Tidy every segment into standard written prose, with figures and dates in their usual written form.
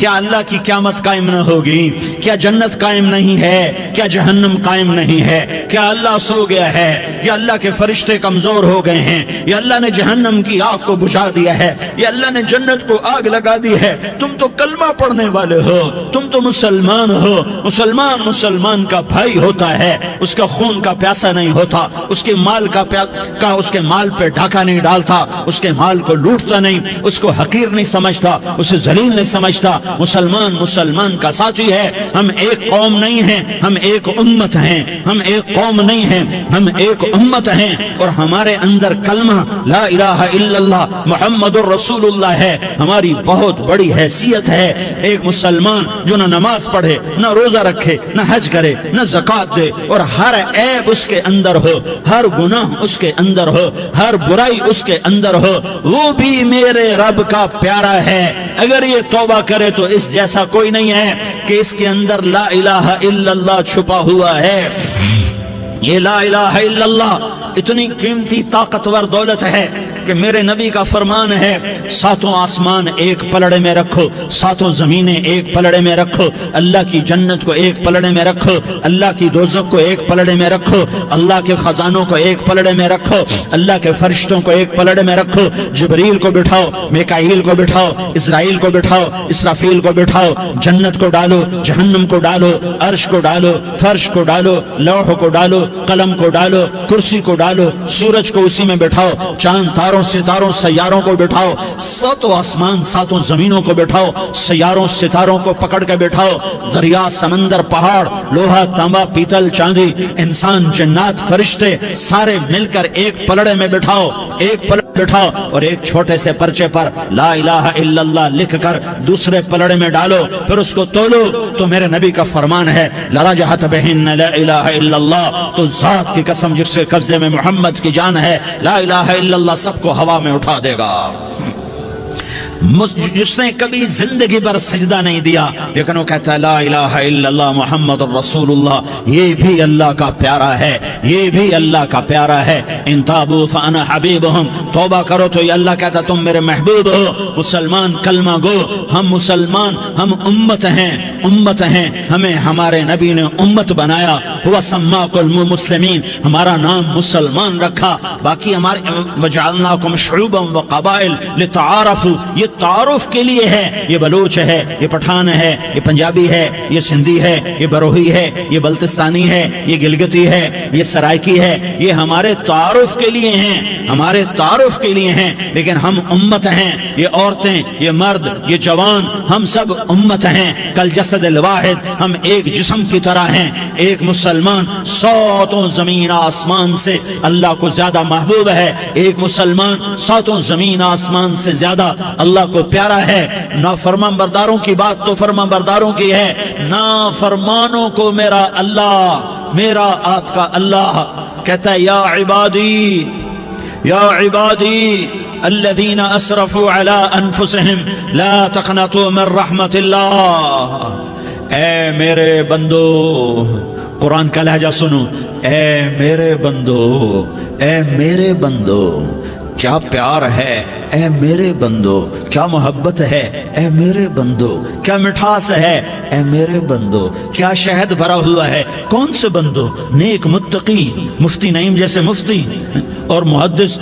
کیا اللہ کی قیامت قائم نہ ہوگی؟ کیا جنت قائم نہیں ہے؟ کیا جہنم قائم نہیں ہے؟ کیا اللہ سو گیا ہے؟ یا اللہ کے فرشتے کمزور ہو گئے ہیں؟ یا اللہ نے جہنم کی آگ کو بجھا دیا ہے؟ یا اللہ نے جنت کو آگ لگا دی ہے؟ تم تو کلمہ پڑھنے والے ہو، تم تو مسلمان ہو۔ مسلمان کا بھائی ہوتا ہے، اس کا خون کا پیاسا نہیں ہوتا، اس کے مال اس کے مال پہ ڈھاکہ نہیں ڈالتا، اس کے مال کو لوٹتا نہیں، اس کو حقیر نہیں سمجھتا، اسے ذلیل نہیں سمجھتا۔ مسلمان کا ساتھی ہے۔ ہم ایک قوم نہیں ہیں، ہم ایک امت ہیں۔ ہم ایک قوم نہیں ہیں، ہم ایک امت ہیں، اور ہمارے اندر کلمہ لا الہ الا اللہ محمد الرسول اللہ ہے۔ ہماری بہت بڑی حیثیت ہے۔ ایک مسلمان جو نہ نماز پڑھے، نہ روزہ رکھے، نہ حج کرے، نہ زکوٰۃ دے، اور ہر عیب اس کے اندر ہو، ہر گناہ اس کے اندر ہو، ہر برائی اس کے اندر ہو، وہ بھی میرے رب کا پیارا ہے۔ اگر یہ توبہ کرے تو اس جیسا کوئی نہیں ہے کہ اس کے اندر لا الہ الا اللہ چھپا ہوا ہے۔ یہ لا الہ الا اللہ اتنی قیمتی طاقتور دولت ہے کہ میرے نبی کا فرمان ہے، ساتوں آسمان ایک پلڑے میں رکھو، ساتوں زمینیں ایک پلڑے میں رکھو، اللہ کی جنت کو ایک پلڑے میں رکھو، اللہ کی دوزخ کو ایک پلڑے میں رکھو، اللہ کے خزانوں کو ایک پلڑے میں رکھو، اللہ کے فرشتوں کو ایک پلڑے میں رکھو، جبریل کو بٹھاؤ، میکائیل کو بٹھاؤ، اسرائیل کو بٹھاؤ، اسرافیل کو بٹھاؤ، جنت کو ڈالو، جہنم کو ڈالو، عرش کو ڈالو، فرش کو ڈالو، لوح کو ڈالو، قلم کو ڈالو، کرسی کو ڈالو، سورج کو اسی میں بٹھاؤ، چاند تاروں ستاروں سیاروں کو بٹھاؤ، ساتوں آسمان ساتوں زمینوں کو بٹھاؤ، سیاروں ستاروں کو پکڑ کے بٹھاؤ، دریا سمندر پہاڑ لوہا تانبا پیتل چاندی انسان جنات فرشتے سارے مل کر ایک پلڑے میں بٹھاؤ، ایک پلڑے بٹھاؤ، اور ایک چھوٹے سے پرچے پر لا الہ الا اللہ لکھ کر دوسرے پلڑے میں ڈالو، پھر اس کو تولو تو میرے نبی کا فرمان ہے لرجحت بہن لا الہ الا اللہ، تو ذات کی قسم جس کے قبضے میں محمد کی جان ہے، لا الہ الا اللہ سب کو ہوا میں اٹھا دے گا۔ جس نے کبھی زندگی پر سجدہ نہیں دیا لیکن وہ کہتا ہے لا الہ الا اللہ محمد الرسول اللہ، یہ بھی اللہ کا پیارا ہے، یہ بھی اللہ کا پیارا ہے۔ ان تابوا فانا حبیبہم، توبہ کرو تو یہ اللہ کہتا تم میرے محبوب ہو۔ مسلمان کلمہ گو، ہم مسلمان، ہم امت ہیں، امت ہیں، ہمیں ہمارے نبی نے امت بنایا، ہوا سماکم المسلمین، ہمارا نام مسلمان رکھا، باقی ہمارے وجعلناکم شعوبا وقبائل لتعارفوا، یہ تعارف کے لیے ہے، یہ بلوچ ہے، یہ پٹھان ہے، یہ پنجابی ہے، یہ سندھی ہے، یہ بروہی ہے، یہ بلتستانی ہے، یہ گلگتی ہے، یہ سرائکی ہے، یہ ہمارے تعارف کے لیے ہیں، ہمارے تعارف کے لیے ہیں، لیکن ہم امت ہیں، یہ عورتیں، یہ مرد، یہ جوان، ہم سب امت ہیں، کل جسد الواحد، ہم ایک جسم کی طرح ہیں۔ ایک مسلمان ساتوں زمین آسمان سے اللہ کو زیادہ محبوب ہے، ایک مسلمان ساتوں زمین آسمان سے زیادہ اللہ کو پیارا ہے۔ نافرمان برداروں کی بات تو فرمان برداروں کی ہے، نافرمانوں کو میرا اللہ، میرا آپ کا اللہ کہتا ہے یا عبادی، یا عبادی الذین اسرفوا علی انفسہم لا تقنطوا من رحمت اللہ، اے میرے بندو، قرآن کا لہجہ سنو، اے میرے بندو، اے میرے بندو، کیا پیار ہے، اے میرے بندو، کیا محبت ہے، اے میرے بندو، کیا مٹھاس ہے، اے میرے بندو، کیا شہد بھرا ہوا ہے۔ کون سے بندو؟ نیک متقی، مفتی نعیم جیسے مفتی اور محدث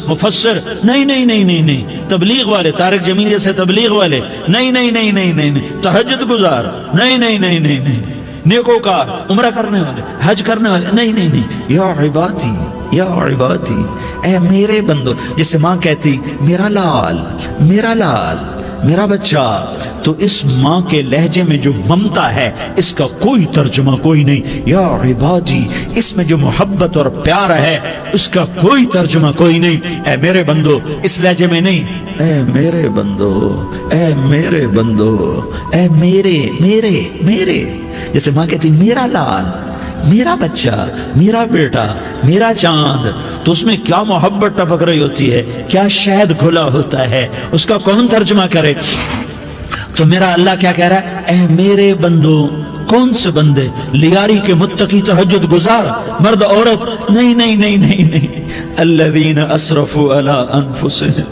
مفسر، نہیں نہیں نہیں نہیں نہیں، تبلیغ والے، طارق جمیل جیسے تبلیغ والے، نہیں نہیں نہیں نہیں نہیں، تہجد گزار، نہیں نہیں نہیں نہیں نہیں، نیکوکار، عمرہ کرنے والے، حج کرنے والے، نہیں نہیں نہیں، یا عبادی، یا عبادی، اے میرے بندو، جسے ماں کہتی میرا لال، میرا لال، میرا بچہ، تو اس ماں کے لہجے میں جو ممتا ہے اس کا کوئی ترجمہ کوئی نہیں۔ یا عبادی، اس میں جو محبت اور پیار ہے اس کا کوئی ترجمہ کوئی نہیں۔ اے میرے بندو اس لہجے میں نہیں، اے میرے بندو، اے میرے بندو، اے میرے میرے میرے، جیسے ماں کہتی میرا لال، میرا بچہ، میرا بیٹا، میرا چاند، تو اس میں کیا محبت ٹپک رہی ہوتی ہے، کیا شہد کھلا ہوتا ہے، اس کا کون ترجمہ کرے؟ تو میرا اللہ کیا کہہ رہا ہے، اے میرے بندو، کون سے بندے؟ لیاری کے متقی، تہجد گزار، مرد عورت، نہیں نہیں نہیں نہیں نہیں، الذین اسرفوا علی انفسہم،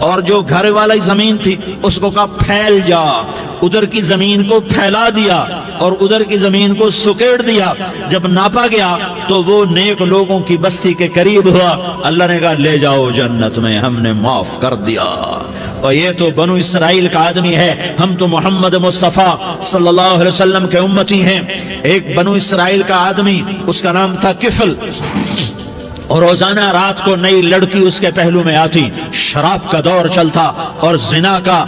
اور جو گھر والی زمین تھی اس کو کہا پھیل جا، ادھر کی زمین کو پھیلا دیا اور ادھر کی زمین کو سکیڑ دیا۔ جب ناپا گیا تو وہ نیک لوگوں کی بستی کے قریب ہوا، اللہ نے کہا لے جاؤ جنت میں، ہم نے معاف کر دیا۔ اور یہ تو بنو اسرائیل کا آدمی ہے، ہم تو محمد مصطفیٰ صلی اللہ علیہ وسلم کے امتی ہیں۔ ایک بنو اسرائیل کا آدمی، اس کا نام تھا کفل، اور روزانہ رات کو نئی لڑکی اس کے پہلو میں آتی، شراب کا دور چلتا اور زنا کا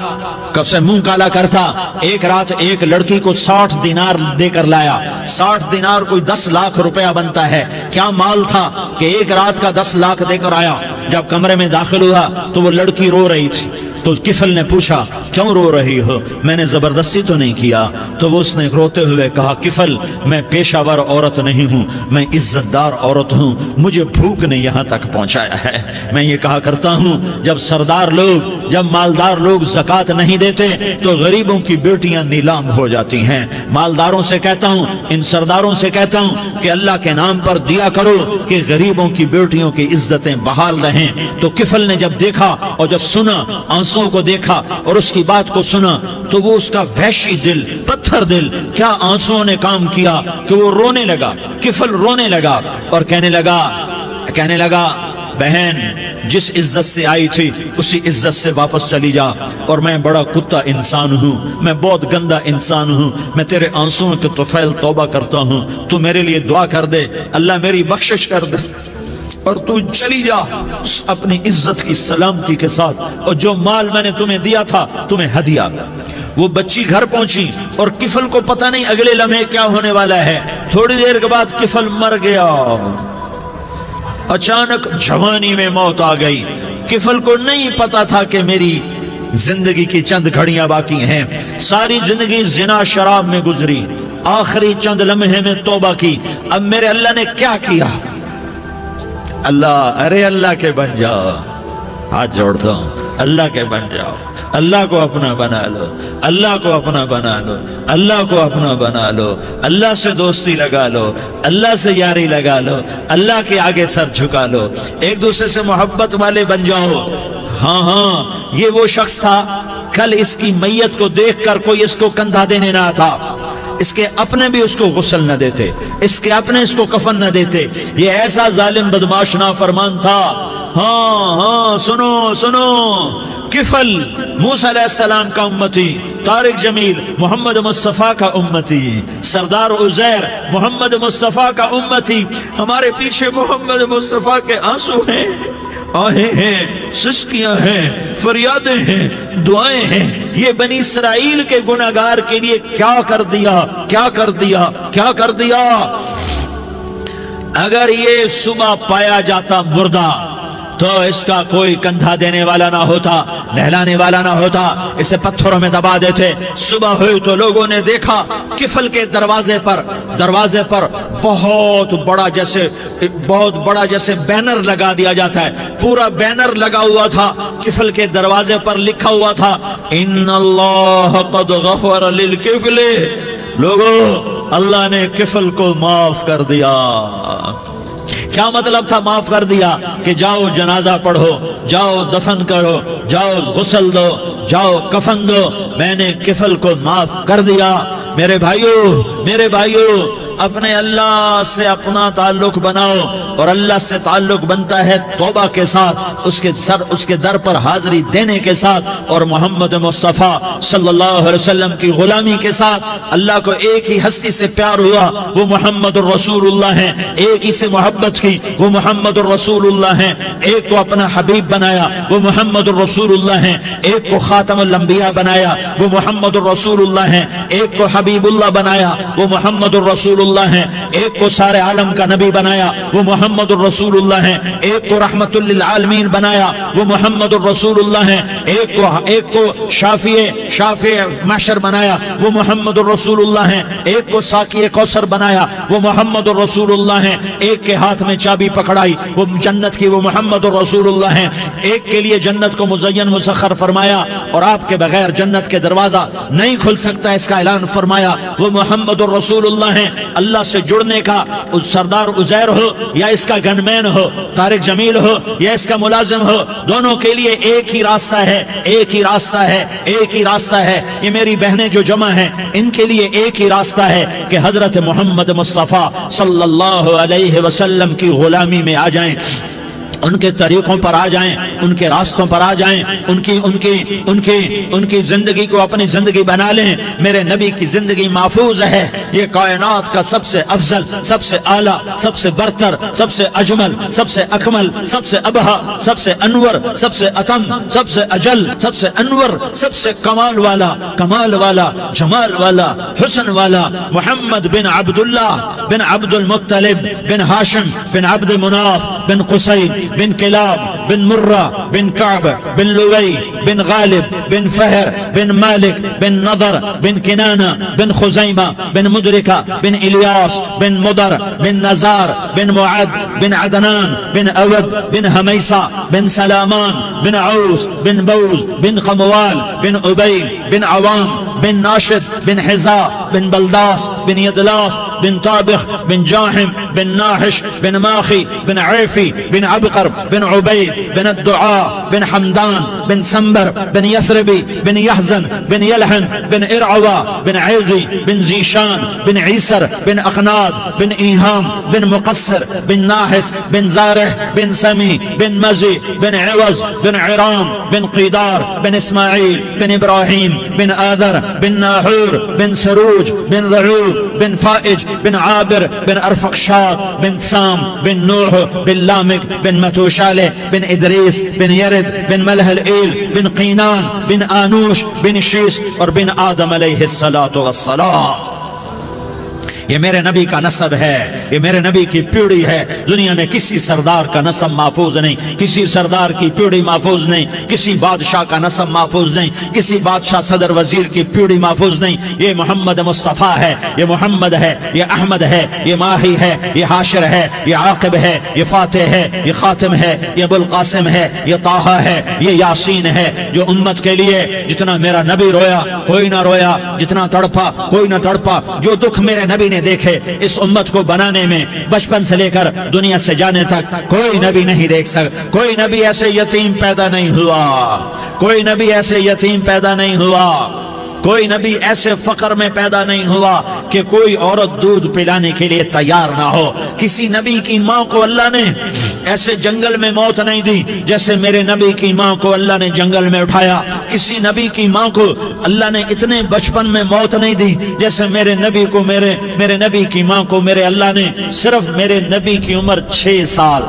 کب سے منہ کالا کرتا۔ ایک رات ایک لڑکی کو 60 دینار دے کر لایا۔ 60 دینار کوئی 10 لاکھ روپیہ بنتا ہے۔ کیا مال تھا کہ ایک رات کا 10 لاکھ دے کر آیا۔ جب کمرے میں داخل ہوا تو وہ لڑکی رو رہی تھی، تو کفل نے پوچھا کیوں رو رہی ہو، میں نے زبردستی تو نہیں کیا؟ تو وہ اس نے روتے ہوئے کہا کفل میں پیشہ ور عورت نہیں ہوں، میں عزت دار عورت ہوں، مجھے بھوک نے یہاں تک پہنچایا ہے۔ میں یہ کہا کرتا ہوں جب سردار لوگ، جب مالدار لوگ زکوٰۃ نہیں دیتے تو غریبوں کی بیٹیاں نیلام ہو جاتی ہیں۔ مالداروں سے کہتا ہوں، ان سرداروں سے کہتا ہوں کہ اللہ کے نام پر دیا کرو کہ غریبوں کی بیٹیوں کی عزتیں بحال رہیں۔ تو کفل نے جب دیکھا اور جب سنا، آنسو کو دیکھا اور اس کی بات کو سنا، تو وہ اس کا وحشی دل، پتھر دل، کیا آنسوؤں نے کام کیا کہ وہ رونے لگا۔ کفل رونے لگا اور کہنے لگا بہن جس عزت سے آئی تھی اسی عزت سے واپس چلی جا، اور میں بڑا کتا انسان ہوں، میں بہت گندا انسان ہوں، میں تیرے آنسوؤں کے طفیل توبہ کرتا ہوں، تو میرے لیے دعا کر دے، اللہ میری بخشش کر دے، اور تو چلی جا اپنی عزت کی سلامتی کے ساتھ، اور جو مال میں نے تمہیں دیا تھا تمہیں ہدیہ۔ وہ بچی گھر پہنچی اور کفل کو پتہ نہیں اگلے لمحے کیا ہونے والا ہے۔ تھوڑی دیر کے بعد کفل مر گیا، اچانک جوانی میں موت آ گئی۔ کفل کو نہیں پتا تھا کہ میری زندگی کی چند گھڑیاں باقی ہیں۔ ساری زندگی زنا شراب میں گزری، آخری چند لمحے میں توبہ کی۔ اب میرے اللہ نے کیا کیا؟ اللہ کے بن جاؤ، ہاتھ جوڑتا ہوں، اللہ کے بن جاؤ، اللہ کو اپنا بنا لو، اللہ کو اپنا بنا لو، اللہ کو اپنا بنا لو، اللہ سے دوستی لگا لو، اللہ سے یاری لگا لو، اللہ کے آگے سر جھکا لو، ایک دوسرے سے محبت والے بن جاؤ۔ ہاں یہ وہ شخص تھا، کل اس کی میت کو دیکھ کر کوئی اس کو کندھا دینے نہ تھا، اس کے اپنے بھی اس کو غسل نہ دیتے، اس کے اپنے اس کو کفن نہ دیتے۔ یہ ایسا ظالم بدماش نافرمان تھا۔ ہاں سنو، کفل موسیٰ علیہ السلام کا امتی، طارق جمیل محمد مصطفیٰ کا امتی، سردار عزیر محمد مصطفیٰ کا امتی۔ ہمارے پیچھے محمد مصطفیٰ کے آنسو ہیں، آہیں ہیں، سسکیاں ہیں، فریادیں ہیں، دعائیں ہیں۔ یہ بنی اسرائیل کے گناہگار کے لیے کیا کر دیا۔ اگر یہ صبح پایا جاتا مردہ تو اس کا کوئی کندھا دینے والا نہ ہوتا، نہلانے والا نہ ہوتا، اسے پتھروں میں دبا دیتے۔ صبح ہوئی تو لوگوں نے دیکھا کفل کے دروازے پر بہت بڑا جیسے بینر لگا دیا جاتا ہے، پورا بینر لگا ہوا تھا، کفل کے دروازے پر لکھا ہوا تھا ان اللہ قد غفر للکفل، لوگوں اللہ نے کفل کو معاف کر دیا۔ کیا مطلب تھا معاف کر دیا؟ کہ جاؤ جنازہ پڑھو، جاؤ دفن کرو، جاؤ غسل دو، جاؤ کفن دو، میں نے کفل کو معاف کر دیا۔ میرے بھائیو اپنے اللہ سے اپنا تعلق بناؤ، اور اللہ سے تعلق بنتا ہے توبہ کے ساتھ، اس کے در پر حاضری دینے کے ساتھ، اور محمد مصطفیٰ صلی اللہ علیہ وسلم کی غلامی کے ساتھ۔ اللہ کو ایک ہی ہستی سے پیار ہوا، وہ محمد الرسول اللہ ہیں، ایک ہی سے محبت کی، وہ محمد الرسول اللہ ہیں، ایک کو اپنا حبیب بنایا، وہ محمد الرسول اللہ ہیں، ایک کو خاتم الانبیاء بنایا، وہ محمد الرسول اللہ ہیں، ایک کو حبیب اللہ بنایا، وہ محمد الرسول اللہ ہیں، ایک کو سارے عالم کا نبی بنایا، وہ محمد الرسول اللہ ہیں، ایک کو رحمت للعالمین بنایا، وہ محمد الرسول اللہ ہیں، ایک کو شافع محشر بنایا، وہ محمد الرسول اللہ ہیں، ایک کو ساقی کوثر بنایا، وہ محمد الرسول اللہ ہیں، ایک کے ہاتھ میں چابی پکڑائی وہ جنت کی، وہ محمد الرسول اللہ ہیں، ایک کے لیے جنت کو مزین مسخر فرمایا، اور آپ کے بغیر جنت کے دروازہ نہیں کھل سکتا اس کا اعلان فرمایا، وہ محمد الرسول اللہ ہیں۔ اللہ سے جڑنے کا سردار عزیر ہو یا اس کا گن مین ہو طارق جمیل ہو یا اس کا ملازم ہو، دونوں کے لیے ایک ہی راستہ ہے، ایک ہی راستہ ہے، ایک ہی راستہ ہے۔ یہ میری بہنیں جو جمع ہیں ان کے لیے ایک ہی راستہ ہے کہ حضرت محمد مصطفیٰ صلی اللہ علیہ وسلم کی غلامی میں آ جائیں، ان کے طریقوں پر آ جائیں، ان کے راستوں پر آ جائیں، ان کی زندگی کو اپنی زندگی بنا لیں۔ میرے نبی کی زندگی محفوظ ہے۔ یہ کائنات کا سب سے افضل، سب سے اعلیٰ، سب سے برتر، سب سے اجمل، سب سے اکمل، سب سے ابہا، سب سے انور، سب سے اتم، سب سے اجل، سب سے انور، سب سے کمال والا، کمال والا، جمال والا، حسن والا محمد بن عبداللہ بن عبد المطلب بن ہاشم بن عبد مناف بن قصی بن کلاب بن مرہ بن کعب بن لوی بن غالب بن فہر بن مالک بن نضر بن کنانہ بن خزیمہ بن مدرکہ بن الیاس بن مدر بن نزار بن معد بن عدنان بن اود بن حمیسہ بن سلامان بن عوس بن بوز بن خموال بن عبید بن عوام بن ناشد بن حزا بن بلداس بن یدلاف بن طابخ بن جاحم بن ناحش بن ماخی بن عیفی بن عبقر بن عبید بن الدعاء بن حمدان بن سنبر بن یثربی بن یحزن بن یلحن بن ارعوا بن عیغی بن زیشان بن عیسر بن اقناد بن ایہام بن مقصر بن ناحس بن زارح بن سمی بن مزی بن عوض بن عرام بن قیدار بن اسماعیل بن ابراہیم بن آذر بن ناحور بن سروج بن ضعوب بن فائج بن عابر بن ارفقشاد بن سام بن نوح بن لامک بن متوشالہ بن ادریس بن یرد بن ملح الایل بن قینان بن آنوش بن شیس اور بن آدم علیہ السلام۔ یہ میرے نبی کا نسب ہے، یہ میرے نبی کی پیڑھی ہے۔ دنیا میں کسی سردار کا نسب محفوظ نہیں، کسی سردار کی پیڑھی محفوظ نہیں، کسی بادشاہ کا نسب محفوظ نہیں، کسی بادشاہ صدر وزیر کی پیڑھی محفوظ نہیں۔ یہ محمد مصطفیٰ ہے، یہ محمد ہے، یہ احمد ہے، یہ ماہی ہے، یہ حاشر ہے، یہ عاقب ہے، یہ فاتح ہے، یہ خاتم ہے، یہ ابو القاسم ہے، یہ طہ ہے، یہ یاسین ہے۔ جو امت کے لیے جتنا میرا نبی رویا کوئی نہ رویا، جتنا تڑپا کوئی نہ تڑپا، جو دکھ میرے نبی نے دیکھے اس امت کو بنانے میں، بچپن سے لے کر دنیا سے جانے تک کوئی نبی نہیں دیکھ سکتا۔ کوئی نبی ایسے یتیم پیدا نہیں ہوا، کوئی نبی ایسے یتیم پیدا نہیں ہوا، کوئی نبی ایسے فقر میں پیدا نہیں ہوا کہ کوئی عورت دودھ پلانے کے لیے تیار نہ ہو۔ کسی نبی کی ماں کو اللہ نے ایسے جنگل میں موت نہیں دی جیسے میرے نبی کی ماں کو اللہ نے جنگل میں اٹھایا۔ کسی نبی کی ماں کو اللہ نے اتنے بچپن میں موت نہیں دی جیسے میرے نبی کو، میرے نبی کی ماں کو میرے اللہ نے صرف میرے نبی کی عمر 6 سال،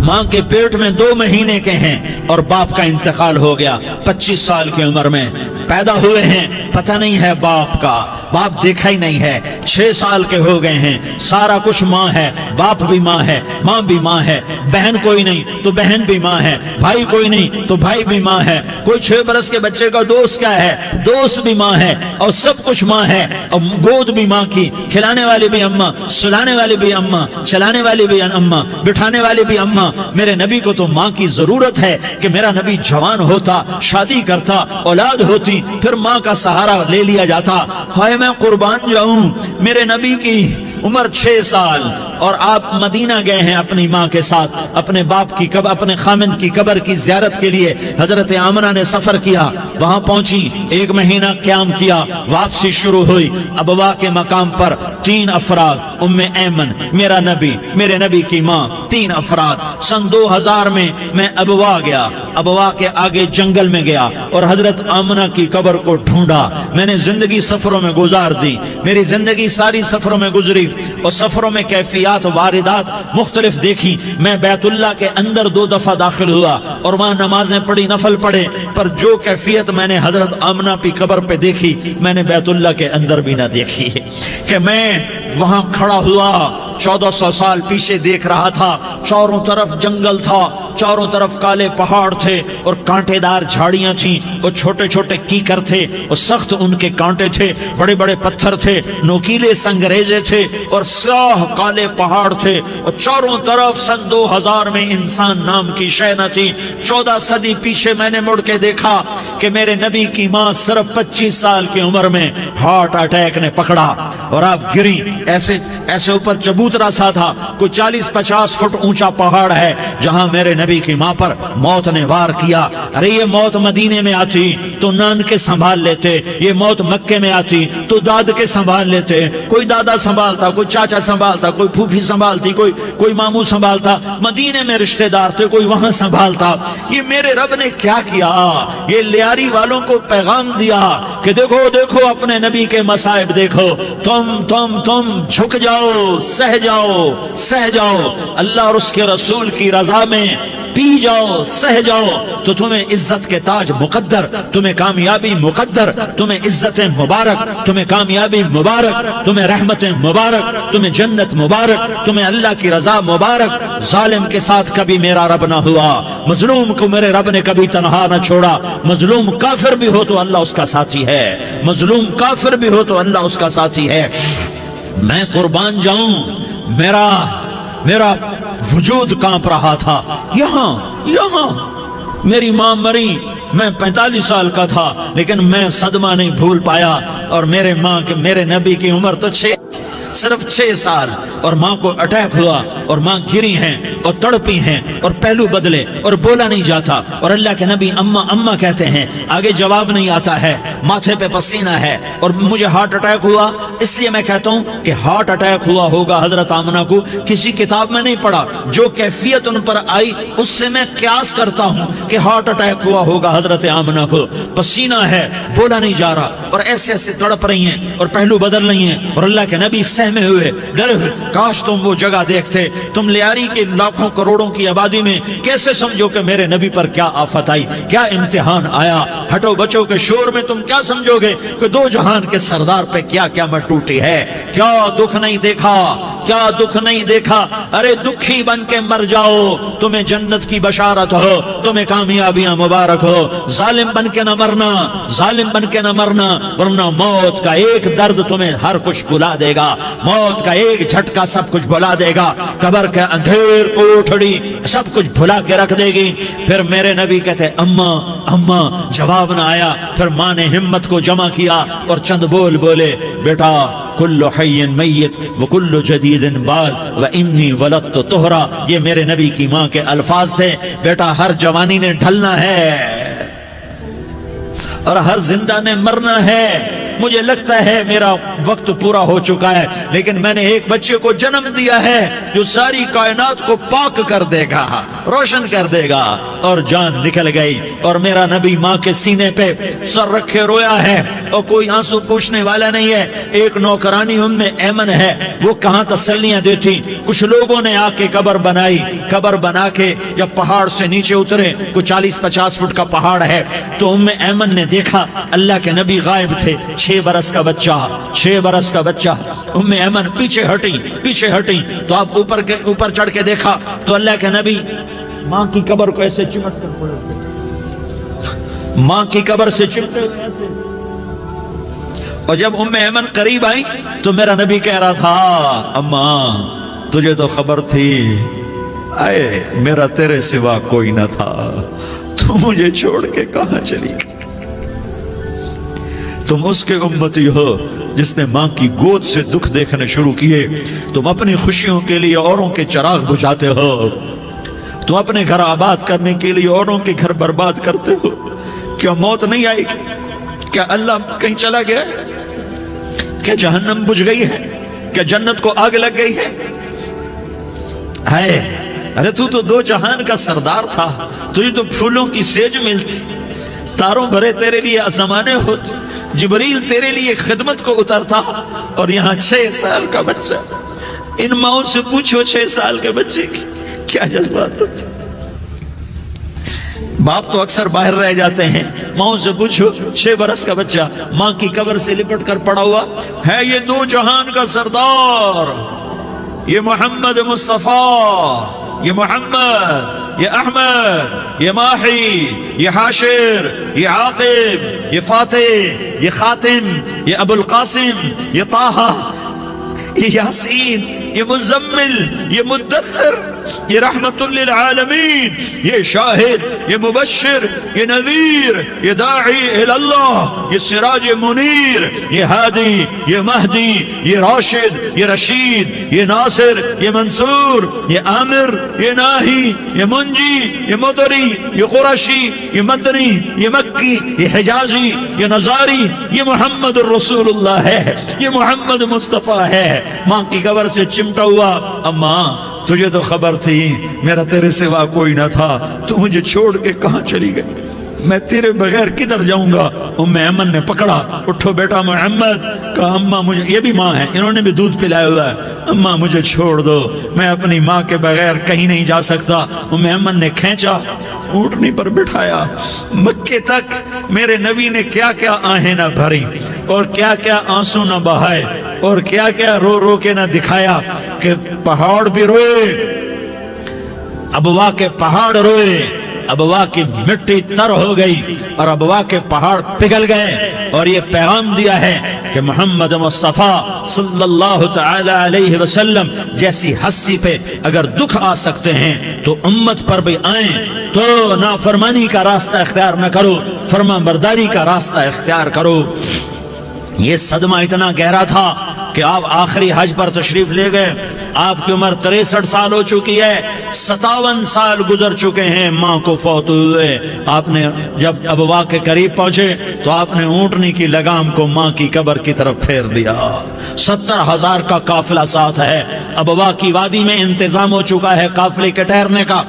ماں کے پیٹ میں 2 مہینے کے ہیں اور باپ کا انتقال ہو گیا 25 سال کی عمر میں پیدا ہوئے ہیں، پتہ نہیں ہے باپ کا، باپ دیکھا ہی نہیں ہے، 6 سال کے ہو گئے ہیں، سارا کچھ ماں ہے، باپ بھی ماں ہے، ماں بھی ماں ہے، بہن کوئی نہیں تو بہن بھی ماں ہے، بھائی کوئی نہیں تو بھائی بھی ماں ہے، کوئی 6 برس کے بچے کا دوست کیا ہے، دوست بھی ماں ہے، اور سب کچھ ماں ہے، اور گود بھی ماں کی، کھلانے والی بھی اماں، سلانے والی بھی اماں، چلانے والی بھی اماں، بٹھانے والی بھی اماں۔ میرے نبی کو تو ماں کی ضرورت ہے کہ میرا نبی جوان ہوتا، شادی کرتا، اولاد ہوتی، پھر ماں کا سہارا لے لیا جاتا۔ ہائے میں قربان جاؤں، میرے نبی کی عمر 6 سال اور آپ مدینہ گئے ہیں اپنی ماں کے ساتھ، اپنے باپ کی قبر، اپنے خامند کی قبر کی زیارت کے لیے حضرت آمنہ نے سفر کیا، وہاں پہنچی، 1 مہینہ قیام کیا، واپسی شروع ہوئی۔ ابوا کے مقام پر 3 افراد، ام ایمن، میرا نبی، میرے نبی کی ماں، 3 افراد۔ سن 2000 میں ابوا گیا، ابوا کے آگے جنگل میں گیا اور حضرت آمنہ کی قبر کو ڈھونڈا۔ میں نے زندگی سفروں میں گزار دی، میری زندگی ساری سفروں میں گزری، اور سفروں میں کیفیات واردات مختلف دیکھی۔ میں بیت اللہ کے اندر 2 دفعہ داخل ہوا اور وہاں نمازیں پڑھی، نفل پڑھے، پر جو کیفیت میں نے حضرت آمنہ کی قبر پہ دیکھی میں نے بیت اللہ کے اندر بھی نہ دیکھی، کہ میں وہاں کھڑا ہوا 1400 سال پیچھے دیکھ رہا تھا، چاروں طرف جنگل تھا، چاروں طرف کالے پہاڑ تھے اور کانٹے دار جھاڑیاں تھیں، اور چھوٹے چھوٹے کیکر تھے اور سخت ان کے کانٹے تھے، بڑے بڑے پتھر تھے، نوکیلے سنگریزے تھے اور سیاہ کالے پہاڑ تھے، اور چاروں طرف سن 2000 میں انسان نام کی شے نہ تھی۔ 14 صدی پیچھے میں نے مڑ کے دیکھا کہ میرے نبی کی ماں صرف 25 سال کی عمر میں ہارٹ اٹیک نے پکڑا اور آپ گری، ایسے اوپر چبوترا سا تھا، کوئی 40-50 فٹ اونچا پہاڑ ہے جہاں میرے نبی کی ماں پر موت نے وار کیا۔ ارے یہ موت مدینے میں آتی تو نان کے سنبھال لیتے، یہ موت مکے میں آتی تو داد کے سنبھال لیتے، کوئی دادا سنبھالتا، کوئی چاچا سنبھالتا، کوئی پھوپھی سنبھالتی، کوئی ماموں سنبھالتا، مدینے میں رشتہ دار تھے کوئی وہاں سنبھالتا۔ یہ میرے رب نے کیا کیا؟ یہ لیاری والوں کو پیغام دیا کہ دیکھو دیکھو اپنے نبی کے مصائب دیکھو، تم جھک جاؤ، سہ جاؤ اللہ اور اس کے رسول کی رضا میں پی جاؤ، سہ جاؤ تو تمہیں عزت کے تاج مقدر، تمہیں کامیابی مقدر، تمہیں عزت مبارک، تمہیں کامیابی مبارک، تمہیں رحمت مبارک، تمہیں جنت مبارک، تمہیں اللہ کی رضا مبارک۔ ظالم کے ساتھ کبھی میرا رب نہ ہوا، مظلوم کو میرے رب نے کبھی تنہا نہ چھوڑا۔ مظلوم کافر بھی ہو تو اللہ اس کا ساتھی ہے، مظلوم کافر بھی ہو تو اللہ اس کا ساتھی ہے۔ میں قربان جاؤں، میرا وجود کانپ رہا تھا۔ یہاں میری ماں مری، میں 45 سال کا تھا، لیکن میں صدمہ نہیں بھول پایا۔ اور میرے نبی کی عمر تو صرف 6 سال، اور ماں کو اٹیک ہوا اور ماں گری ہیں اور تڑپی ہیں اور پہلو بدلے اور بولا نہیں جاتا، اور اللہ کے نبی اماں اماں کہتے ہیں، آگے جواب نہیں آتا ہے، ماتھے پہ پسینہ ہے، اور مجھے ہارٹ اٹیک ہوا۔ اس لیے میں کہتا ہوں کہ ہارٹ اٹیک ہوا ہوگا حضرت آمنہ کو، کسی کتاب میں نہیں پڑھا، جو کیفیت ان پر آئی اس سے میں قیاس کرتا ہوں کہ ہارٹ اٹیک ہوا ہوگا حضرت آمنہ کو۔ پسینہ ہے، بولا نہیں جا رہا، اور ایسے ایسے تڑپ رہی ہیں اور پہلو بدل رہی ہیں، اور اللہ کے نبی سہمے ہوئے، ڈرے ہوئے۔ کاش تم وہ جگہ دیکھتے، تم لیاری کے لاکھوں کروڑوں کی آبادی میں کیسے سمجھو کہ میرے نبی پر کیا آفت آئی، کیا امتحان آیا۔ ہٹو بچوں کے شور میں تم کیا سمجھو گے کہ دو جہان کے سردار پہ کیا قیامت ٹوٹی ہے۔ کیا دکھ نہیں دیکھا، کیا دکھ نہیں دیکھا۔ ارے دکھی بن کے مر جاؤ، تمہیں جنت کی بشارت ہو، تمہیں کامیابیاں مبارک ہو۔ ظالم بن کے نہ مرنا، ظالم بن کے نہ مرنا، ورنہ موت کا ایک درد تمہیں ہر کچھ بھلا دے گا، موت کا ایک جھٹکا سب کچھ بھلا دے گا، قبر کے اندھیر کوٹھڑی سب کچھ بھلا کے رکھ دے گی۔ پھر میرے نبی کہتے اماں اماں، جواب نہ آیا۔ پھر ماں نے ہمت کو جمع کیا اور چند بول بولے، بیٹا کل حی میت وکل جدید بال وانی ولدت طہرا۔ یہ میرے نبی کی ماں کے الفاظ تھے، بیٹا ہر جوانی نے ڈھلنا ہے اور ہر زندہ نے مرنا ہے۔ مجھے لگتا ہے میرا وقت پورا ہو چکا ہے، لیکن میں نے ایک بچے کو جنم دیا ہے جو ساری کائنات کو پاک کر دے گا، روشن کر دے گا۔ اور جان نکل گئی، اور میرا نبی ماں کے سینے پہ سر رکھے رویا ہے، اور کوئی آنسو پوچھنے والا نہیں ہے۔ ایک نوکرانی ام ایمن ہے، وہ کہاں تسلیاں دیتی۔ کچھ لوگوں نے آ کے قبر بنائی، قبر بنا کے جب پہاڑ سے نیچے اترے، کوئی 40-50 فٹ کا پہاڑ ہے، تو ام ایمن نے دیکھا اللہ کے نبی غائب تھے، 6 برس کا بچہ۔ ام ایمن پیچھے ہٹی تو آپ اوپر چڑھ کے دیکھا تو اللہ کے نبی ماں کی قبر کو ایسے چمٹ کر پڑے، ماں کی قبر سے چمٹے ہوئے ایسے۔ اور جب ام ایمن قریب آئی تو میرا نبی کہہ رہا تھا، اماں تجھے تو خبر تھی، اے میرا تیرے سوا کوئی نہ تھا، تو مجھے چھوڑ کے کہاں چلی گئی۔ تم اس کے امتی ہو جس نے ماں کی گود سے دکھ دیکھنے شروع کیے۔ تم اپنی خوشیوں کے لیے اوروں کے چراغ بجھاتے ہو، تم اپنے گھر آباد کرنے کے لیے اوروں کے گھر برباد کرتے ہو۔ کیا موت نہیں آئے گی؟ کیا اللہ کہیں چلا گیا؟ کیا جہنم بجھ گئی ہے؟ کیا جنت کو آگ لگ گئی ہے؟ ارے تو دو جہان کا سردار تھا، تجھے تو پھولوں کی سیج ملتی، تاروں بھرے تیرے لیے زمانے ہوتے، جبریل تیرے لیے خدمت کو اترتا، اور یہاں 6 سال کا بچہ۔ ان ماؤں سے پوچھو 6 سال کے بچے کی کیا جذبات ہوتے۔ باپ تو اکثر باہر رہ جاتے ہیں، ماؤں سے پوچھو 6 برس کا بچہ ماں کی قبر سے لپٹ کر پڑا ہوا ہے۔ یہ دو جہان کا سردار، یہ محمد مصطفیٰ، یہ محمد، یہ احمد، یہ ماہی، یہ حاشر، یہ عاقب، یہ فاتح، یہ خاتم، یہ ابو القاسم، یہ طہ، یہ یاسین، یہ مزمل، یہ مدثر، یہ رحمت للعالمین، یہ شاہد، یہ مبشر، یہ نذیر، یہ داعی اللہ، یہ سراج منیر، یہ ہادی، یہ مہدی، یہ راشد، یہ رشید، یہ ناصر، یہ منصور، یہ عامر، یہ ناہی، یہ منجی، یہ مدری، یہ قرشی، یہ مدنی، یہ مکی، یہ حجازی، یہ نظاری، یہ محمد الرسول اللہ ہے، یہ محمد مصطفیٰ ہے۔ ماں کی قبر سے چمٹا ہوا، اماں تجھے تو خبر تھی میرا تیرے سوا کوئی نہ تھا، تو مجھے چھوڑ کے کہاں چلی گئی، میں تیرے بغیر کدھر جاؤں گا؟ ام ایمن نے پکڑا، اٹھو بیٹا محمد، کہا اماں مجھے، یہ بھی ماں ہے، انہوں نے بھی دودھ پلایا ہوا ہے، اماں مجھے چھوڑ دو، میں اپنی ماں کے بغیر کہیں نہیں جا سکتا۔ ام ایمن نے کھینچا، اونٹنی پر بٹھایا، مکے تک میرے نبی نے کیا کیا آہیں نہ بھری اور کیا کیا آنسو نہ بہائے اور کیا کیا رو رو کے نہ دکھایا کہ پہاڑ بھی روئے، ابوا کے پہاڑ روئے، ابوا کی مٹی تر ہو گئی اور ابوا کے پہاڑ پگھل گئے، اور یہ پیغام دیا ہے کہ محمد مصطفیٰ صلی اللہ تعالی علیہ وسلم جیسی ہستی پہ اگر دکھ آ سکتے ہیں تو امت پر بھی آئیں، تو نافرمانی کا راستہ اختیار نہ کرو، فرما برداری کا راستہ اختیار کرو۔ یہ صدمہ اتنا گہرا تھا کہ آپ آخری حج پر تشریف لے گئے، آپ کی عمر 63 سال ہو چکی ہے، 57 سال گزر چکے ہیں ماں کو فوت ہوئے۔ آپ نے جب ابوا کے قریب پہنچے تو آپ نے اونٹنی کی لگام کو ماں کی قبر کی طرف پھیر دیا۔ 70,000 کا قافلہ ساتھ ہے، ابوا کی وادی میں انتظام ہو چکا ہے قافلے کے ٹھہرنے کا۔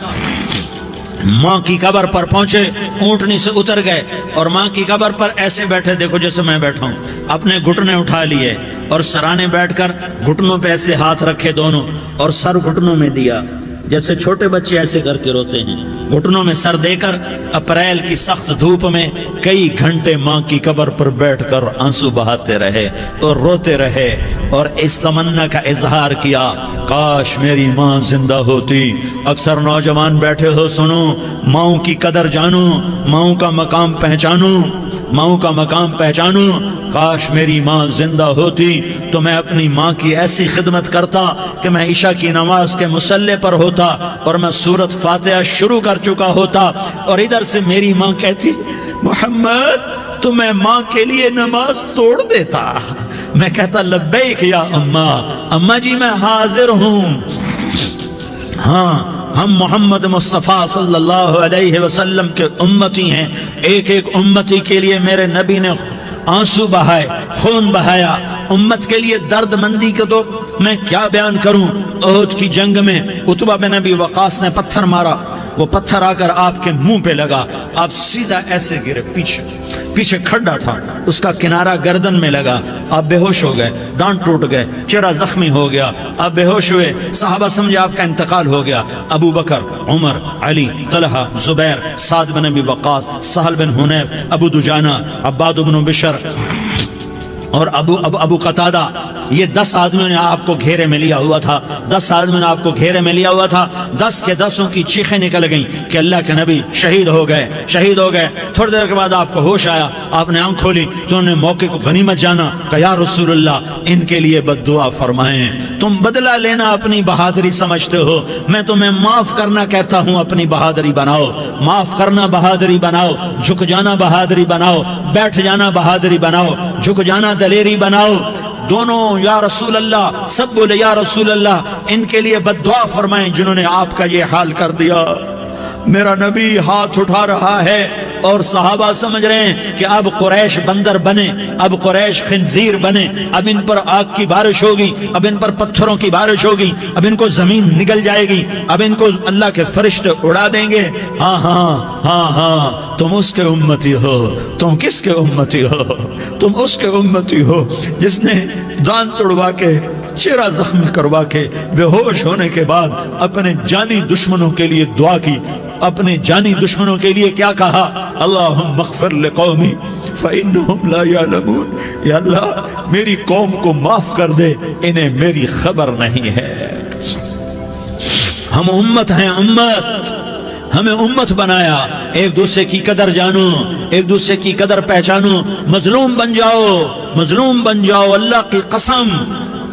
ماں کی قبر پر پہنچے، اونٹنی سے اتر گئے اور ماں کی قبر پر ایسے بیٹھے، دیکھو جیسے میں بیٹھا ہوں، اپنے گھٹنے اٹھا لیے اور سرانے بیٹھ کر گھٹنوں پہ ایسے ہاتھ رکھے دونوں اور سر گھٹنوں میں دیا، جیسے چھوٹے بچے ایسے کر کے روتے ہیں، گھٹنوں میں سر دے کر اپریل کی سخت دھوپ میں کئی گھنٹے ماں کی قبر پر بیٹھ کر آنسو بہاتے رہے اور روتے رہے اور اس تمنا کا اظہار کیا، کاش میری ماں زندہ ہوتی۔ اکثر نوجوان بیٹھے ہو، سنو، ماؤں کی قدر جانو، ماؤں کا مقام پہچانو، ماؤں کا مقام پہچانو۔ کاش میری ماں زندہ ہوتی تو میں اپنی ماں کی ایسی خدمت کرتا کہ میں عشاء کی نماز کے مصلی پر ہوتا اور میں سورۃ فاتحہ شروع کر چکا ہوتا، اور ادھر سے میری ماں کہتی، محمد تو میں ماں کے لیے نماز توڑ دیتا۔ میں کہتا، لبیک یا اماں، اماں جی میں حاضر ہوں۔ ہاں، ہم محمد مصطفیٰ صلی اللہ علیہ وسلم کے امتی ہیں، ایک ایک امتی کے لیے میرے نبی نے آنسو بہائے، خون بہایا، امت کے لیے درد مندی کو تو میں کیا بیان کروں۔ احد کی جنگ میں عتبہ بن ابی وقاص نے پتھر مارا، وہ پتھر آ کر آپ کے منہ پہ لگا، آپ سیدھا ایسے گرے، پیچھے کھڈا تھا، اس کا کنارہ گردن میں لگا، آپ بے ہوش ہو گئے، دانت ٹوٹ گئے، چہرہ زخمی ہو گیا، آپ بے ہوش ہوئے، صحابہ سمجھے آپ کا انتقال ہو گیا۔ ابو بکر، عمر، علی، طلحہ، زبیر، سعد بن ابی وقاص، سہل بن حنیف، ابو دجانہ، عباد بن بشر اور ابو قتادہ، یہ 10 آدمیوں نے آپ کو گھیرے میں لیا ہوا تھا، 10 آدمیوں نے آپ کو گھیرے میں لیا ہوا تھا، 10 کے 10 کی چیخیں نکل گئیں کہ اللہ کے نبی شہید ہو گئے۔ تھوڑی دیر کے بعد آپ کو ہوش آیا، آپ نے آنکھ کھولی تو انہوں نے موقع کو غنیمت جانا، کہ یا رسول اللہ ان کے لیے بد دعا فرمائیں، تم بدلہ لینا اپنی بہادری سمجھتے ہو، میں تمہیں معاف کرنا کہتا ہوں، اپنی بہادری بناؤ، معاف کرنا بہادری بناؤ، جھک جانا بہادری بناؤ، بیٹھ جانا بہادری بناؤ، جھک جانا دلیری بناؤ۔ دونوں یا رسول اللہ، سب بولے یا رسول اللہ، ان کے لیے بد دعا فرمائیں جنہوں نے آپ کا یہ حال کر دیا۔ میرا نبی ہاتھ اٹھا رہا ہے اور صحابہ سمجھ رہے ہیں کہ اب قریش بندر بنے، اب قریش خنزیر بنے، اب ان پر آگ کی بارش ہوگی، اب ان پر پتھروں کی بارش ہوگی، اب ان کو زمین نگل جائے گی، اب ان کو اللہ کے فرشتے اڑا دیں گے۔ ہاں ہاں ہاں ہاں، تم اس کے امتی ہو۔ تم کس کے امتی ہو؟ تم اس کے امتی ہو جس نے دانت توڑوا کے، چہرہ زخمی کروا کے، بے ہوش ہونے کے بعد اپنے جانی دشمنوں کے لیے دعا کی، اپنے جانی دشمنوں کے لیے کیا کہا؟ اللہم اغفر لقومی فإنہم لا یعلمون، یا اللہ میری قوم کو معاف کر دے، انہیں میری خبر نہیں ہے۔ ہم امت ہیں، امت، ہمیں امت بنایا، ایک دوسرے کی قدر جانو، ایک دوسرے کی قدر پہچانو، مظلوم بن جاؤ، مظلوم بن جاؤ۔ اللہ کی قسم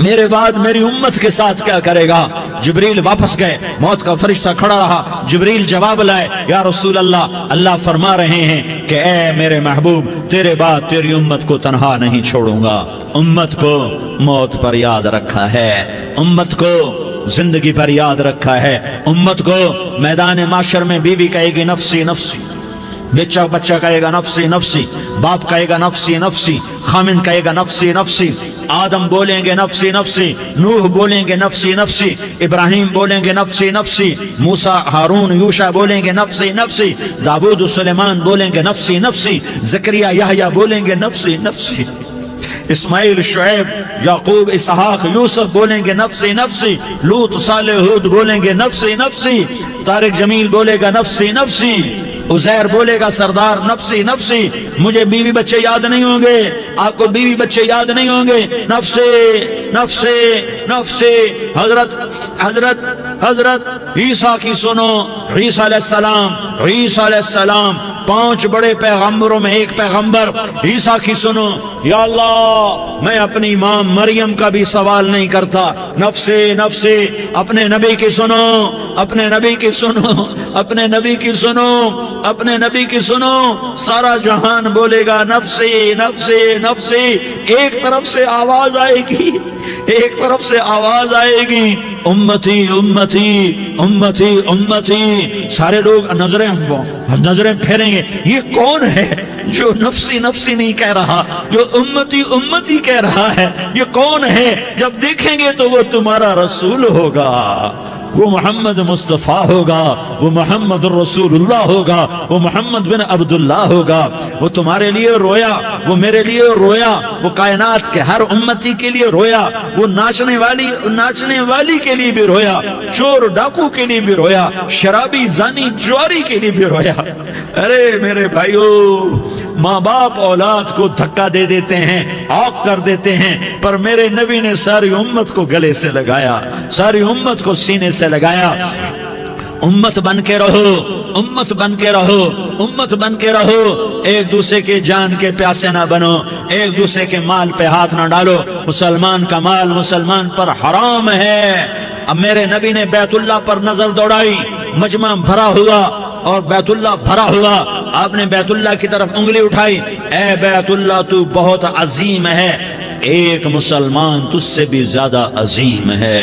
میرے بعد میری امت کے ساتھ کیا کرے گا؟ جبریل واپس گئے، موت کا فرشتہ کھڑا رہا، جبریل جواب لائے، یا رسول اللہ فرما رہے ہیں کہ اے میرے محبوب، تیرے بعد تیری امت کو تنہا نہیں چھوڑوں گا۔ امت کو موت پر یاد رکھا ہے، امت کو زندگی پر یاد رکھا ہے، امت کو میدان معاشر میں بیوی کہے گی نفسی نفسی، بچہ کہے گا نفسی نفسی، باپ کہے گا نفسی نفسی، خامن کہے گا نفسی نفسی، آدم بولیں گے نفسی نفسی، نوح بولیں گے نفسی نفسی، ابراہیم بولیں گے نفسی نفسی، موسیٰ ہارون یوشع بولیں گے نفسی نفسی، داؤد سلیمان بولیں گے نفسی نفسی، زکریا یحییٰ بولیں گے نفسی نفسی، اسماعیل شعیب یعقوب اسحاق یوسف بولیں گے نفسی نفسی، لوط صالح ہود بولیں گے نفسی نفسی، طارق جمیل بولے گا نفسی نفسی، عزیر بولے گا سردار نفسی نفسی، مجھے بیوی بچے یاد نہیں ہوں گے، آپ کو بیوی بچے یاد نہیں ہوں گے، نفسی نفسی نفسی۔ حضرت عیسیٰ کی سنو، عیسیٰ علیہ السلام 5 بڑے پیغمبروں میں ایک پیغمبر عیسیٰ کی سنو، یا اللہ میں اپنی ماں مریم کا بھی سوال نہیں کرتا، نفسی نفسی۔ اپنے نبی کی سنو، اپنے نبی کی سنو، اپنے نبی کی سنو، اپنے نبی کی سنو، سارا جہان بولے گا نفسی نفسی نفسی۔ ایک طرف سے آواز آئے گی، ایک طرف سے آواز آئے گی، امتی امتی امتی امتی۔ سارے لوگ نظریں پھیریں گے، یہ کون ہے جو نفسی نفسی نہیں کہہ رہا، جو امتی امتی کہہ رہا ہے؟ یہ کون ہے؟ جب دیکھیں گے تو وہ تمہارا رسول ہوگا، وہ محمد مصطفیٰ ہوگا، وہ محمد الرسول اللہ ہوگا، وہ محمد بن عبداللہ ہوگا۔ وہ تمہارے لیے رویا، وہ میرے لیے رویا، وہ کائنات کے ہر امتی کے لیے رویا، وہ ناچنے والی کے لیے بھی رویا، چور ڈاکو کے لیے بھی رویا، شرابی زانی جواری کے لیے بھی رویا۔ ارے میرے بھائیو، ماں باپ اولاد کو دھکا دے دیتے ہیں، آگ کر دیتے ہیں، پر میرے نبی نے ساری امت کو گلے سے لگایا، ساری امت کو سینے سے لگایا۔ امت بن کے رہو، امت بن کے رہو، امت بن کے رہو، ایک دوسرے کے جان کے پیاسے نہ بنو، ایک دوسرے کے مال پہ ہاتھ نہ ڈالو۔ مسلمان کا مال مسلمان پر حرام ہے۔ اب میرے نبی نے بیت اللہ پر نظر دوڑائی، مجمع بھرا ہوا اور بیت اللہ بھرا ہوا، آپ نے بیت اللہ کی طرف انگلی اٹھائی، اے بیت اللہ تو بہت عظیم ہے، ایک مسلمان تجھ سے بھی زیادہ عظیم ہے،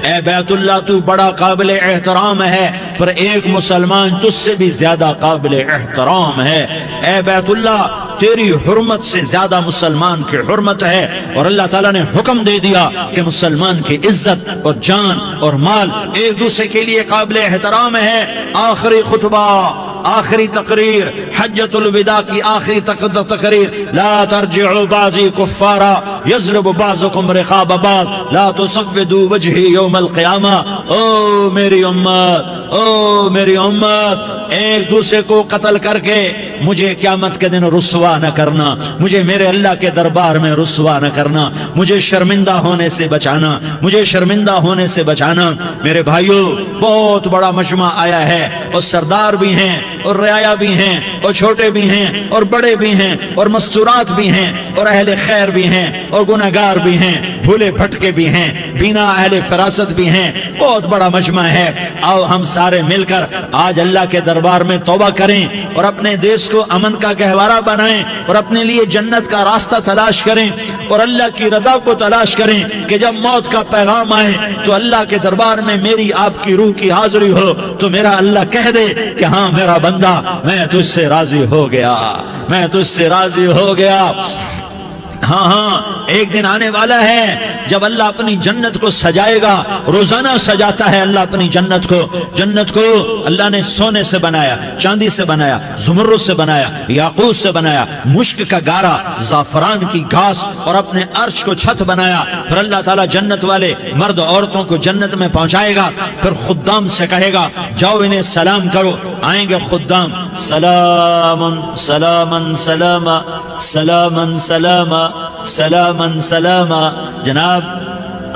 اے بیت اللہ تو بڑا قابل احترام ہے، پر ایک مسلمان تجھ سے بھی زیادہ قابل احترام ہے، اے بیت اللہ تیری حرمت سے زیادہ مسلمان کی حرمت ہے۔ اور اللہ تعالیٰ نے حکم دے دیا کہ مسلمان کی عزت اور جان اور مال ایک دوسرے کے لیے قابل احترام ہے۔ آخری خطبہ، آخری تقریر، حجۃ الوداع کی آخری تقریر، لا ترجعوا بعضی کفارا یضرب بعضکم رقاب بعض لا تصودوا وجہی یوم القیامہ۔ او میری امت، او میری امت، ایک دوسرے کو قتل کر کے مجھے قیامت کے دن رسوا نہ کرنا، مجھے میرے اللہ کے دربار میں رسوا نہ کرنا، مجھے شرمندہ ہونے سے بچانا، مجھے شرمندہ ہونے سے بچانا۔ میرے بھائیو، بہت بڑا مجمع آیا ہے، اور سردار بھی ہیں اور رعایا بھی ہیں اور چھوٹے بھی ہیں اور بڑے بھی ہیں اور مستورات بھی ہیں اور اہل خیر بھی ہیں اور گناہگار بھی ہیں، بھولے بھٹکے بھی ہیں، بینا اہل فراست بھی ہیں، بہت بڑا مجمع ہے۔ آؤ ہم سارے مل کر آج اللہ کے دربار میں توبہ کریں اور اپنے دیش کو امن کا گہوارہ بنائیں اور اپنے لیے جنت کا راستہ تلاش کریں اور اللہ کی رضا کو تلاش کریں کہ جب موت کا پیغام آئے تو اللہ کے دربار میں میری آپ کی روح کی حاضری ہو تو میرا اللہ کہہ دے کہ ہاں میرا بندہ، میں تجھ سے راضی ہو گیا، میں تجھ سے راضی ہو گیا۔ ہاں ایک دن آنے والا ہے جب اللہ اپنی جنت کو سجائے گا، روزانہ سجاتا ہے اللہ اپنی جنت کو۔ جنت کو اللہ نے سونے سے بنایا، چاندی سے بنایا، زمرد سے بنایا، یاقوت سے بنایا، مشک کا گارا، زعفران کی گھاس اور اپنے عرش کو چھت بنایا۔ پھر اللہ تعالیٰ جنت والے مرد عورتوں کو جنت میں پہنچائے گا، پھر خدام سے کہے گا جاؤ انہیں سلام کرو۔ آئیں گے خدام، سلامن سلامن سلاما سلامن سلاما سلامن سلاما۔ جناب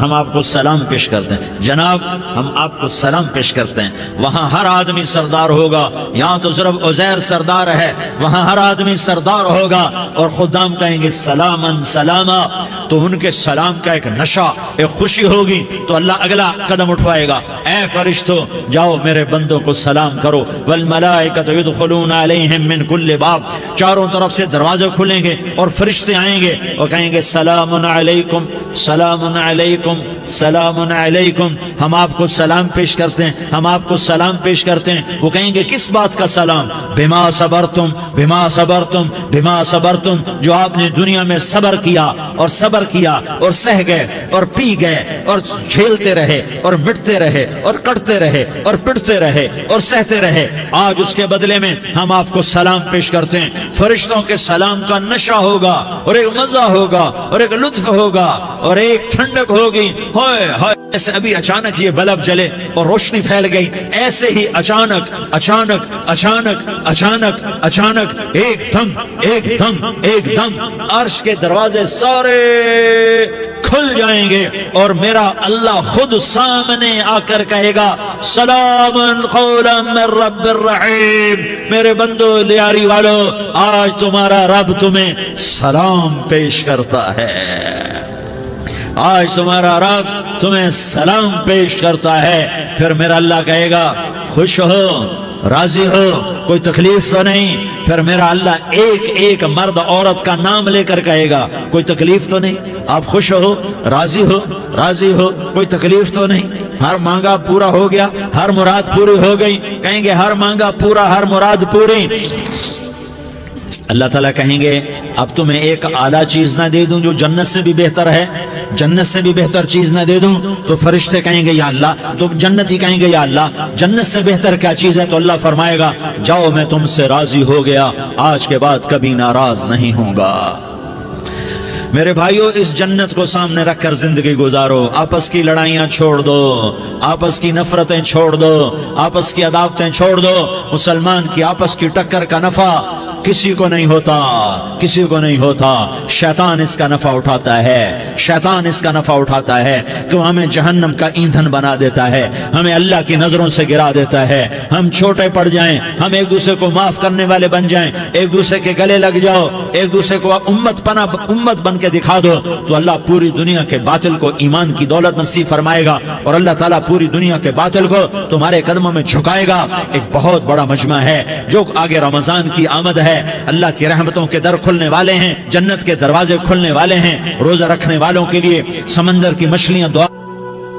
ہم آپ کو سلام پیش کرتے ہیں، جناب ہم آپ کو سلام پیش کرتے ہیں۔ وہاں ہر آدمی سردار ہوگا، یہاں تو صرف عزیر سردار ہے، وہاں ہر آدمی سردار ہوگا، اور خدام کہیں گے سلامن سلاما، تو ان کے سلام کا ایک نشہ، ایک خوشی ہوگی، تو اللہ اگلا قدم اٹھوائے گا، اے فرشتوں جاؤ میرے بندوں کو سلام کرو، والملائکۃ یدخلون علیہم من کل باب، چاروں طرف سے دروازے کھلیں گے اور فرشتے آئیں گے اور کہیں گے سلام علیکم سلام علیکم سلام علیکم، ہم آپ کو سلام پیش کرتے ہیں، ہم آپ کو سلام پیش کرتے ہیں۔ وہ کہیں گے کس بات کا سلام؟ بما صبرتم بما صبرتم بما صبرتم، جو آپ نے دنیا میں صبر کیا اور صبر کیا اور سہ گئے اور پی گئے اور جھیلتے رہے اور مٹتے رہے اور کٹتے رہے اور پٹتے رہے اور سہتے رہے، آج اس کے بدلے میں ہم آپ کو سلام پیش کرتے ہیں۔ فرشتوں کے سلام کا نشہ ہوگا اور ایک مزہ ہوگا اور ایک لطف ہوگا اور ایک ٹھنڈک ہوگی، ہائے ہائے، ایسے ابھی اچانک یہ بلب جلے اور روشنی پھیل گئی، ایسے ہی اچانک اچانک اچانک اچانک اچانک ایک دم عرش کے دروازے سارے کھل جائیں گے اور میرا اللہ خود سامنے آ کر کہے گا سلام قولا من رب الرحیم، میرے بندو لیاری والو، آج تمہارا رب تمہیں سلام پیش کرتا ہے، آج تمہارا رب تمہیں سلام پیش کرتا ہے۔ پھر میرا اللہ کہے گا خوش ہو، راضی ہو، کوئی تکلیف تو نہیں؟ پھر میرا اللہ ایک ایک مرد عورت کا نام لے کر کہے گا کوئی تکلیف تو نہیں؟ آپ خوش ہو، راضی ہو، راضی ہو، کوئی تکلیف تو نہیں؟ ہر مانگا پورا ہو گیا، ہر مراد پوری ہو گئی؟ کہیں گے ہر مانگا پورا، ہر مراد پوری۔ اللہ تعالیٰ کہیں گے اب تمہیں ایک اعلیٰ چیز نہ دے دوں جو جنت سے بھی بہتر ہے؟ جنت سے بھی بہتر چیز نہ دے دوں؟ تو فرشتے کہیں گے یا اللہ، تو جنتی کہیں گے یا اللہ جنت سے بہتر کیا چیز ہے؟ تو اللہ فرمائے گا جاؤ میں تم سے راضی ہو گیا، آج کے بعد کبھی ناراض نہیں ہوں گا۔ میرے بھائیو، اس جنت کو سامنے رکھ کر زندگی گزارو، آپس کی لڑائیاں چھوڑ دو، آپس کی نفرتیں چھوڑ دو، آپس کی عداوتیں چھوڑ دو۔ مسلمان کی آپس کی ٹکر کا نفع کسی کو نہیں ہوتا، کسی کو نہیں ہوتا، شیطان اس کا نفع اٹھاتا ہے، شیطان اس کا نفع اٹھاتا ہے کہ وہ ہمیں جہنم کا ایندھن بنا دیتا ہے، ہمیں اللہ کی نظروں سے گرا دیتا ہے، ہم چھوٹے پڑ جائیں، ہم ایک دوسرے کو معاف کرنے والے بن جائیں، ایک دوسرے کے گلے لگ جاؤ، ایک دوسرے کو امت بن کے دکھا دو، تو اللہ پوری دنیا کے باطل کو ایمان کی دولت نصیب فرمائے گا، اور اللہ تعالیٰ پوری دنیا کے باطل کو تمہارے قدموں میں جھکائے گا۔ ایک بہت بڑا مجمع ہے جو آگے رمضان کی آمد ہے، اللہ کی رحمتوں کے در کھلنے والے ہیں، جنت کے دروازے کھلنے والے ہیں، روزہ رکھنے والوں کے لیے سمندر کی مچھلیاں دعا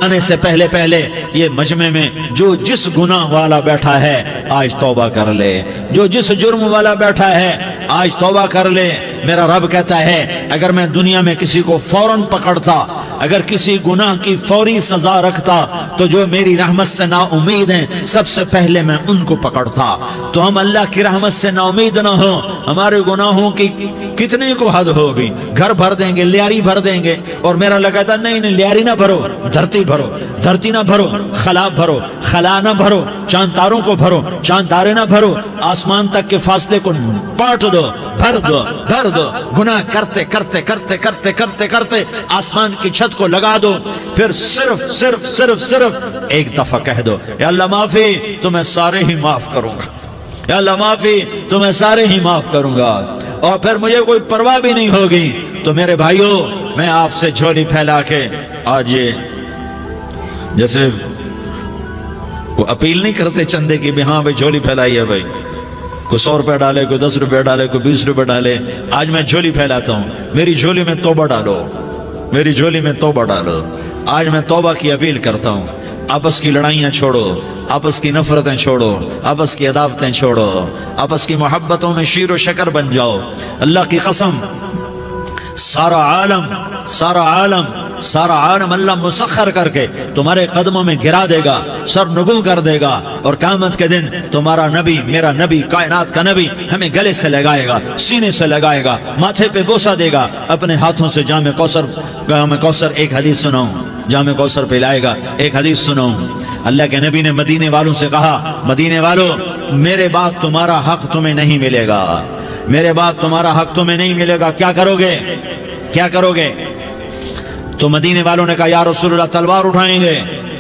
آنے سے پہلے یہ مجمع میں جو جس گناہ والا بیٹھا ہے آج توبہ کر لے، جو جس جرم والا بیٹھا ہے آج توبہ کر لے۔ میرا رب کہتا ہے اگر میں دنیا میں کسی کو فوراً پکڑتا، اگر کسی گناہ کی فوری سزا رکھتا، تو جو میری رحمت سے نا امید ہیں سب سے پہلے میں ان کو پکڑتا۔ تو ہم اللہ کی رحمت سے نا امید نہ ہو، ہمارے گناہوں کی کتنے کو حد ہوگی، گھر بھر دیں گے، لیاری بھر دیں گے، اور میرا لگا تھا نہیں لیاری نہ بھرو، دھرتی بھرو، دھرتی نہ بھرو، خلا بھرو، خلا نہ بھرو، چاند تاروں کو بھرو، چاند تارے نہ بھرو، آسمان تک کے فاصلے کو پاٹ دو، بھر دو، بھر دو، گناہ کرتے کرتے کرتے کرتے کرتے کرتے آسمان کی چھت کو لگا دو، پھر صرف صرف صرف صرف ایک دفعہ کہہ دو یا اللہ معافی، تو میں سارے ہی معاف کروں گا، یا اللہ معافی، تو میں سارے ہی معاف کروں گا، اور پھر مجھے کوئی پرواہ بھی نہیں ہوگی۔ تو میرے بھائیوں، میں آپ سے جھولی پھیلا کے آج یہ جیسے وہ اپیل نہیں کرتے چندے کی بھی ہاں بھائی جھولی پھیلائی ہے، بھائی کوئی 100 روپے ڈالے، کوئی 10 روپے ڈالے، کوئی 20 روپے ڈالے، آج میں جھولی پھیلاتا ہوں، میری جھولی میں توبہ ڈالو، میری جھولی میں توبہ ڈالو۔ آج میں توبہ کی اپیل کرتا ہوں، آپس کی لڑائیاں چھوڑو، آپس کی نفرتیں چھوڑو، آپس کی عداوتیں چھوڑو، آپس کی محبتوں میں شیر و شکر بن جاؤ۔ اللہ کی قسم، سارا عالم اللہ مسخر کر کے تمہارے قدموں میں گرا دے گا، سر نگوں کر دے گا، اور قیامت کے دن تمہارا نبی، میرا نبی، کائنات کا نبی ہمیں گلے سے لگائے گا، سینے سے لگائے گا، ماتھے پہ بوسہ دے گا، اپنے ہاتھوں سے جام کوثر ایک حدیث سناؤں، جام کوثر پلائے گا، ایک حدیث سناؤں۔ اللہ کے نبی نے مدینے والوں سے کہا، مدینے والوں میرے بعد تمہارا حق تمہیں نہیں ملے گا، میرے بعد تمہارا حق تمہیں نہیں ملے گا، کیا کرو گے؟ کیا کرو گے؟ تو مدینے والوں نے کہا یا رسول اللہ تلوار اٹھائیں گے،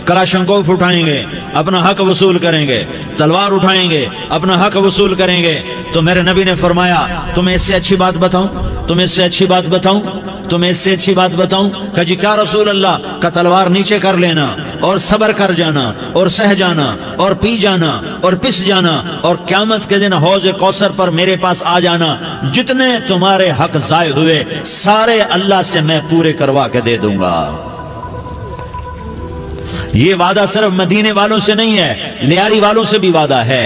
کلاشنکوف اٹھائیں گے، اپنا حق وصول کریں گے، تلوار اٹھائیں گے، اپنا حق وصول کریں گے۔ تو میرے نبی نے فرمایا تمہیں اس سے اچھی بات بتاؤں، تمہیں اس سے اچھی بات بتاؤں، تمہیں اس سے اچھی بات بتاؤں؟ کہ جی کیا رسول اللہ؟ کا تلوار نیچے کر لینا اور صبر کر جانا اور سہ جانا اور پی جانا اور پس جانا اور قیامت کے دن حوض کوثر پر میرے پاس آ جانا، جتنے تمہارے حق ضائع ہوئے سارے اللہ سے میں پورے کروا کے دے دوں گا۔ یہ وعدہ صرف مدینے والوں سے نہیں ہے، لیاری والوں سے بھی وعدہ ہے،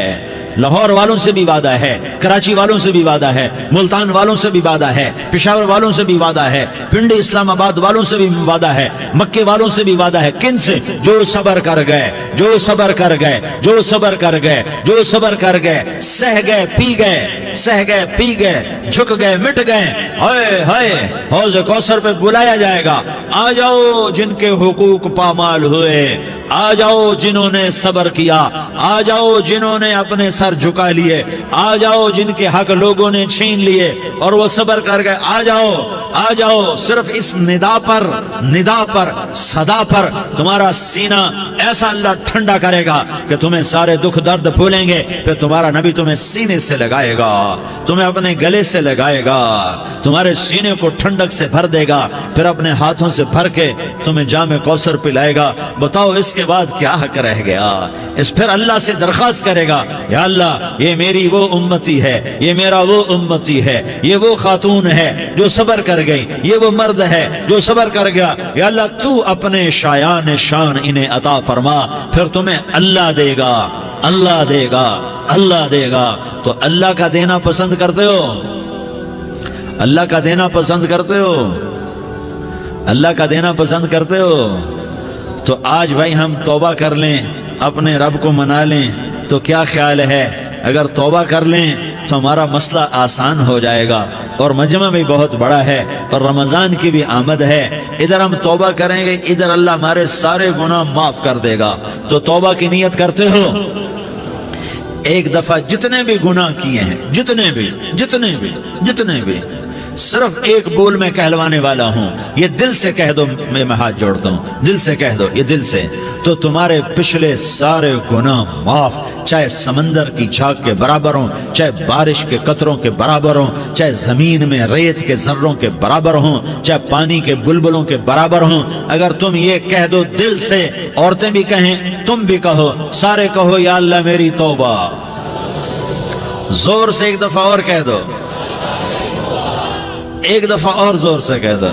لاہور والوں سے بھی وعدہ ہے، کراچی والوں سے بھی وعدہ ہے، ملتان والوں سے بھی وعدہ ہے، پشاور والوں سے بھی وعدہ ہے، پنڈی اسلام آباد والوں سے بھی وعدہ ہے، مکے والوں سے بھی وعدہ ہے۔ کن سے؟ جو صبر کر گئے، جو صبر کر گئے، جو صبر کر گئے، جو صبر کر گئے، سہ گئے پی گئے، سہ گئے پی گئے، جھک گئے مٹ گئے، ہائے ہائے حوض کوثر پہ بلایا جائے گا، آ جاؤ جن کے حقوق پامال ہوئے، آ جاؤ جنہوں نے صبر کیا، آ جاؤ جنہوں نے اپنے سر جھکا لیے، آ جاؤ جن کے حق لوگوں نے چھین لیے اور وہ صبر کر گئے، آ جاؤ آ جاؤ۔ صرف اس ندا پر صدا پر تمہارا سینہ ایسا اللہ ٹھنڈا کرے گا کہ تمہیں سارے دکھ درد بھولیں گے، پھر تمہارا نبی تمہیں سینے سے لگائے گا، تمہیں اپنے گلے سے لگائے گا، تمہارے سینے کو ٹھنڈک سے بھر دے گا، پھر اپنے ہاتھوں سے بھر کے تمہیں جام کوثر پلائے گا۔ بتاؤ اس کے بعد کیا حق رہ گیا؟ اس پھر اللہ سے درخواست کرے گا یا اللہ یہ میری وہ امتی ہے، یہ میرا وہ امتی ہے، یہ وہ خاتون ہے جو صبر کر گئی، یہ وہ مرد ہے جو صبر کر گیا، یا اللہ تو اپنے شایان شان انہیں عطا فرما، پھر تمہیں اللہ دے گا، اللہ دے گا، اللہ دے گا۔ تو اللہ کا دینا پسند کرتے ہو؟ اللہ کا دینا پسند کرتے ہو؟ اللہ کا دینا پسند کرتے ہو؟ تو آج بھائی ہم توبہ کر لیں، اپنے رب کو منا لیں، تو کیا خیال ہے اگر توبہ کر لیں تو ہمارا مسئلہ آسان ہو جائے گا، اور مجمع بھی بہت بڑا ہے اور رمضان کی بھی آمد ہے، ادھر ہم توبہ کریں گے، ادھر اللہ ہمارے سارے گناہ معاف کر دے گا۔ تو توبہ کی نیت کرتے ہو؟ ایک دفعہ جتنے بھی گناہ کیے ہیں، جتنے بھی صرف ایک بول میں کہلوانے والا ہوں، یہ دل سے کہہ دو، میں ہاتھ جوڑتا ہوں، دل سے کہہ دو، یہ دل سے، تو تمہارے پچھلے سارے گناہ معاف، چاہے سمندر کی جھاگ کے برابر ہوں، چاہے بارش کے قطروں کے برابر ہوں، چاہے زمین میں ریت کے ذروں کے برابر ہوں، چاہے پانی کے بلبلوں کے برابر ہوں۔ اگر تم یہ کہہ دو دل سے، عورتیں بھی کہیں، تم بھی کہو، سارے کہو یا اللہ میری توبہ، زور سے ایک دفعہ اور کہہ دو، ایک دفعہ اور زور سے کہہ دو۔